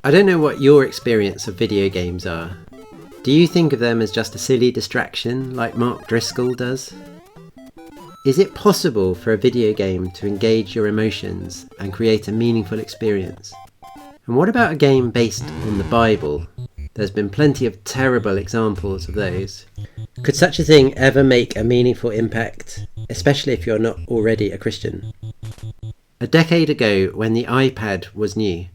I don't know what your experience of video games are. Do you think of them as just a silly distraction like Mark Driscoll does? Is it possible for a video game to engage your emotions and create a meaningful experience? And what about a game based on the Bible? There's been plenty of terrible examples of those. Could such a thing ever make a meaningful impact, especially if you're not already a Christian? A decade ago, when the iPad was new,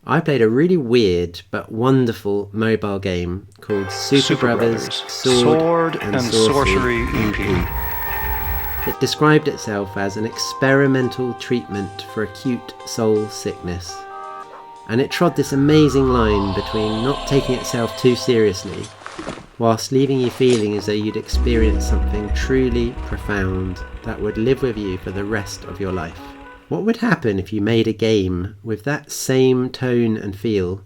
I played a really weird but wonderful mobile game called Super Brothers Sword and Sorcery EP. It described itself as an experimental treatment for acute soul sickness. And it trod this amazing line between not taking itself too seriously, whilst leaving you feeling as though you'd experienced something truly profound that would live with you for the rest of your life. What would happen if you made a game with that same tone and feel,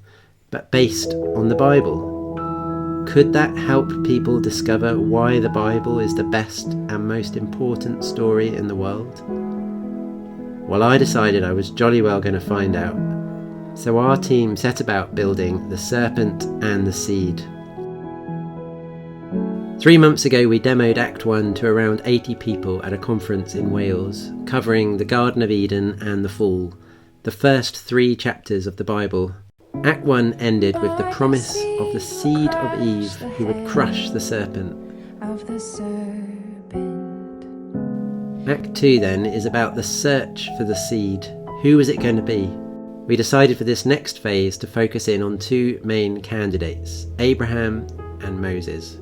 but based on the Bible? Could that help people discover why the Bible is the best and most important story in the world? Well, I decided I was jolly well going to find out. So our team set about building the Serpent and the Seed. 3 months ago we demoed Act 1 to around 80 people at a conference in Wales, covering the Garden of Eden and the Fall, the first 3 chapters of the Bible. Act 1 ended with the promise of the seed of Eve who would crush the serpent. Act 2 then is about the search for the seed. Who was it going to be? We decided for this next phase to focus in on 2 main candidates, Abraham and Moses.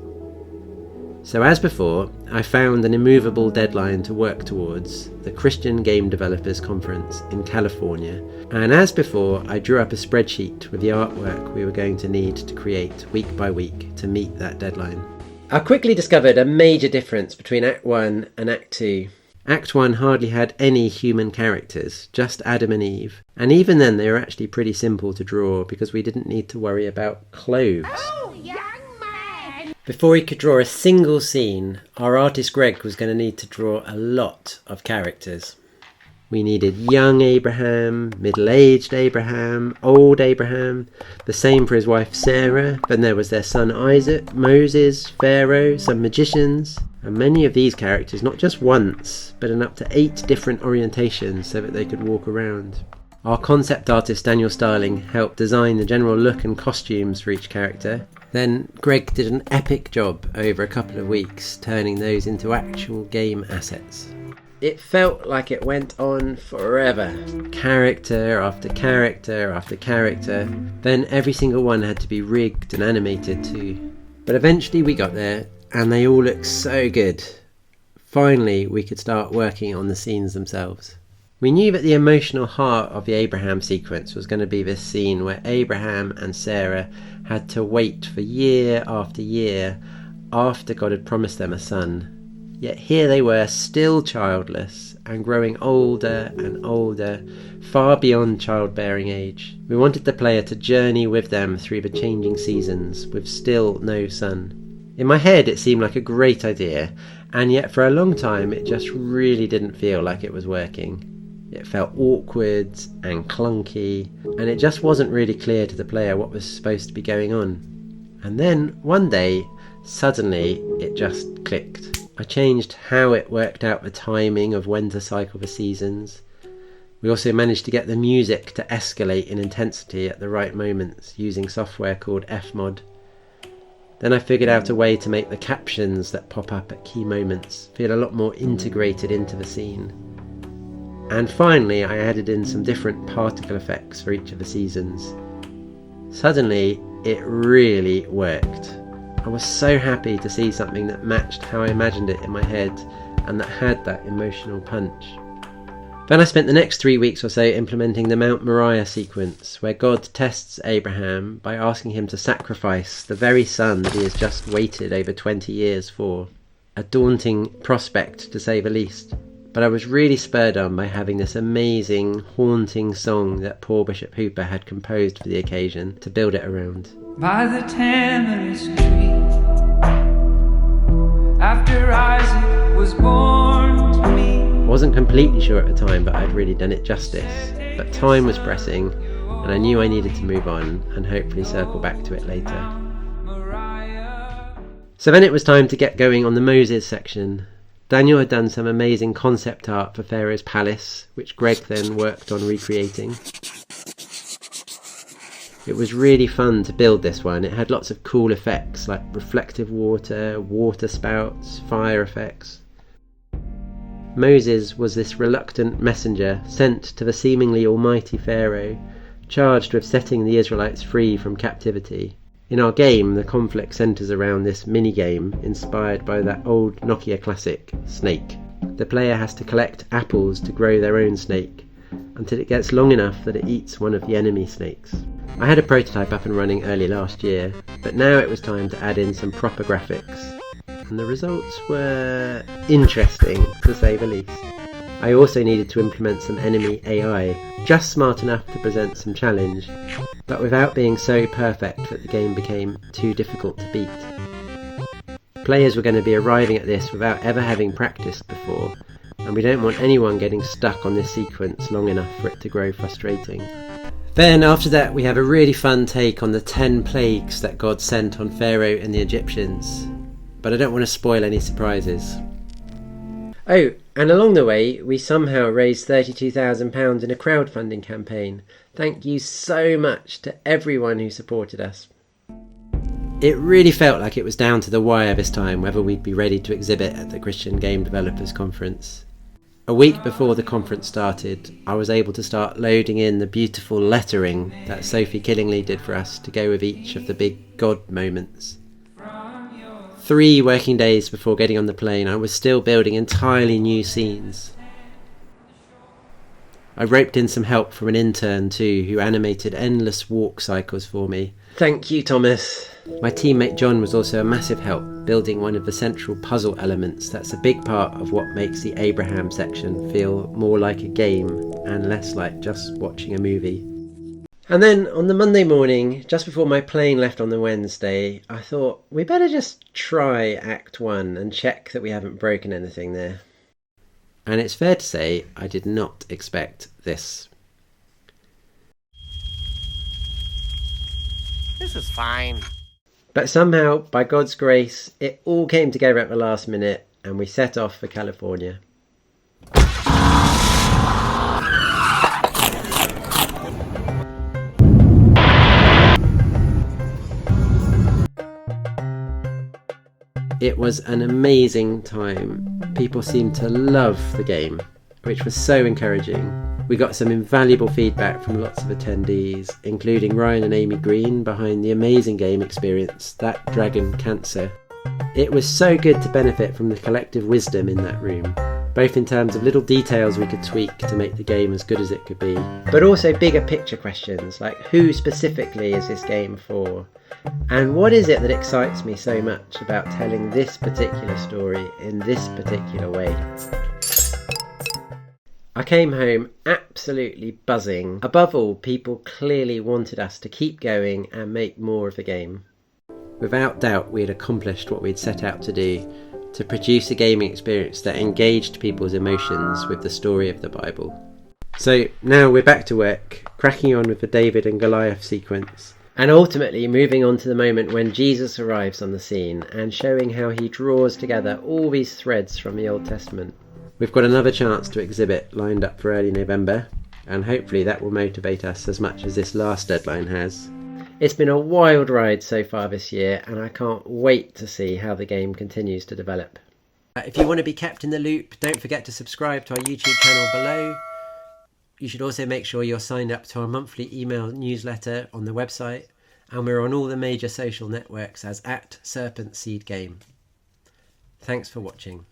So as before, I found an immovable deadline to work towards, the Christian Game Developers Conference in California, and as before I drew up a spreadsheet with the artwork we were going to need to create week by week to meet that deadline. I quickly discovered a major difference between Act 1 and Act 2. Act 1 hardly had any human characters, just Adam and Eve, and even then they were actually pretty simple to draw because we didn't need to worry about clothes. Before he could draw a single scene, our artist Greg was going to need to draw a lot of characters. We needed young Abraham, middle-aged Abraham, old Abraham, the same for his wife Sarah, then there was their son Isaac, Moses, Pharaoh, some magicians, and many of these characters not just once, but in up to 8 different orientations so that they could walk around. Our concept artist Daniel Starling helped design the general look and costumes for each character. Then Greg did an epic job over a couple of weeks, turning those into actual game assets. It felt like it went on forever. Character after character after character. Then every single one had to be rigged and animated too. But eventually we got there, and they all looked so good. Finally, we could start working on the scenes themselves. We knew that the emotional heart of the Abraham sequence was going to be this scene where Abraham and Sarah had to wait for year after year after God had promised them a son. Yet here they were, still childless and growing older and older, far beyond childbearing age. We wanted the player to journey with them through the changing seasons with still no son. In my head it seemed like a great idea, and yet for a long time it just really didn't feel like it was working. It felt awkward and clunky, and it just wasn't really clear to the player what was supposed to be going on. And then, one day, suddenly, it just clicked. I changed how it worked out the timing of when to cycle the seasons. We also managed to get the music to escalate in intensity at the right moments using software called Fmod. Then I figured out a way to make the captions that pop up at key moments feel a lot more integrated into the scene. And finally I added in some different particle effects for each of the seasons. Suddenly it really worked. I was so happy to see something that matched how I imagined it in my head and that had that emotional punch. Then I spent the next 3 weeks or so implementing the Mount Moriah sequence, where God tests Abraham by asking him to sacrifice the very son that he has just waited over 20 years for. A daunting prospect, to say the least. But I was really spurred on by having this amazing, haunting song that Paul Bishop Hooper had composed for the occasion to build it around. By the tamarisk tree, after Isaac was born to me. I wasn't completely sure at the time, but I'd really done it justice. But time was pressing, and I knew I needed to move on and hopefully circle back to it later. So then it was time to get going on the Moses section. Daniel had done some amazing concept art for Pharaoh's palace, which Greg then worked on recreating. It was really fun to build this one. It had lots of cool effects like reflective water, water spouts, fire effects. Moses was this reluctant messenger sent to the seemingly almighty Pharaoh, charged with setting the Israelites free from captivity. In our game, the conflict centres around this mini-game inspired by that old Nokia classic, Snake. The player has to collect apples to grow their own snake, until it gets long enough that it eats one of the enemy snakes. I had a prototype up and running early last year, but now it was time to add in some proper graphics, and the results were interesting, to say the least. I also needed to implement some enemy AI, just smart enough to present some challenge, but without being so perfect that the game became too difficult to beat. Players were going to be arriving at this without ever having practiced before, and we don't want anyone getting stuck on this sequence long enough for it to grow frustrating. Then after that we have a really fun take on the 10 plagues that God sent on Pharaoh and the Egyptians, but I don't want to spoil any surprises. Oh, and along the way we somehow raised £32,000 in a crowdfunding campaign. Thank you so much to everyone who supported us. It really felt like it was down to the wire this time whether we'd be ready to exhibit at the Christian Game Developers Conference. A week before the conference started, I was able to start loading in the beautiful lettering that Sophie Killingly did for us to go with each of the big God moments. 3 working days before getting on the plane, I was still building entirely new scenes. I roped in some help from an intern too, who animated endless walk cycles for me. Thank you, Thomas. My teammate John was also a massive help, building one of the central puzzle elements that's a big part of what makes the Abraham section feel more like a game and less like just watching a movie. And then on the Monday morning, just before my plane left on the Wednesday, I thought we better just try Act 1 and check that we haven't broken anything there. And it's fair to say I did not expect this. This is fine. But somehow, by God's grace, it all came together at the last minute and we set off for California. It was an amazing time. People seemed to love the game, which was so encouraging. We got some invaluable feedback from lots of attendees, including Ryan and Amy Green behind the amazing game experience, That Dragon Cancer. It was so good to benefit from the collective wisdom in that room, both in terms of little details we could tweak to make the game as good as it could be, but also bigger picture questions like who specifically is this game for? And what is it that excites me so much about telling this particular story in this particular way? I came home absolutely buzzing. Above all, people clearly wanted us to keep going and make more of the game. Without doubt, we had accomplished what we'd set out to do, to produce a gaming experience that engaged people's emotions with the story of the Bible. So now we're back to work, cracking on with the David and Goliath sequence, and ultimately moving on to the moment when Jesus arrives on the scene and showing how he draws together all these threads from the Old Testament. We've got another chance to exhibit lined up for early November, and hopefully that will motivate us as much as this last deadline has. It's been a wild ride so far this year, and I can't wait to see how the game continues to develop. If you want to be kept in the loop, don't forget to subscribe to our YouTube channel below. You should also make sure you're signed up to our monthly email newsletter on the website, and we're on all the major social networks as @Serpent Seed Game. Thanks for watching.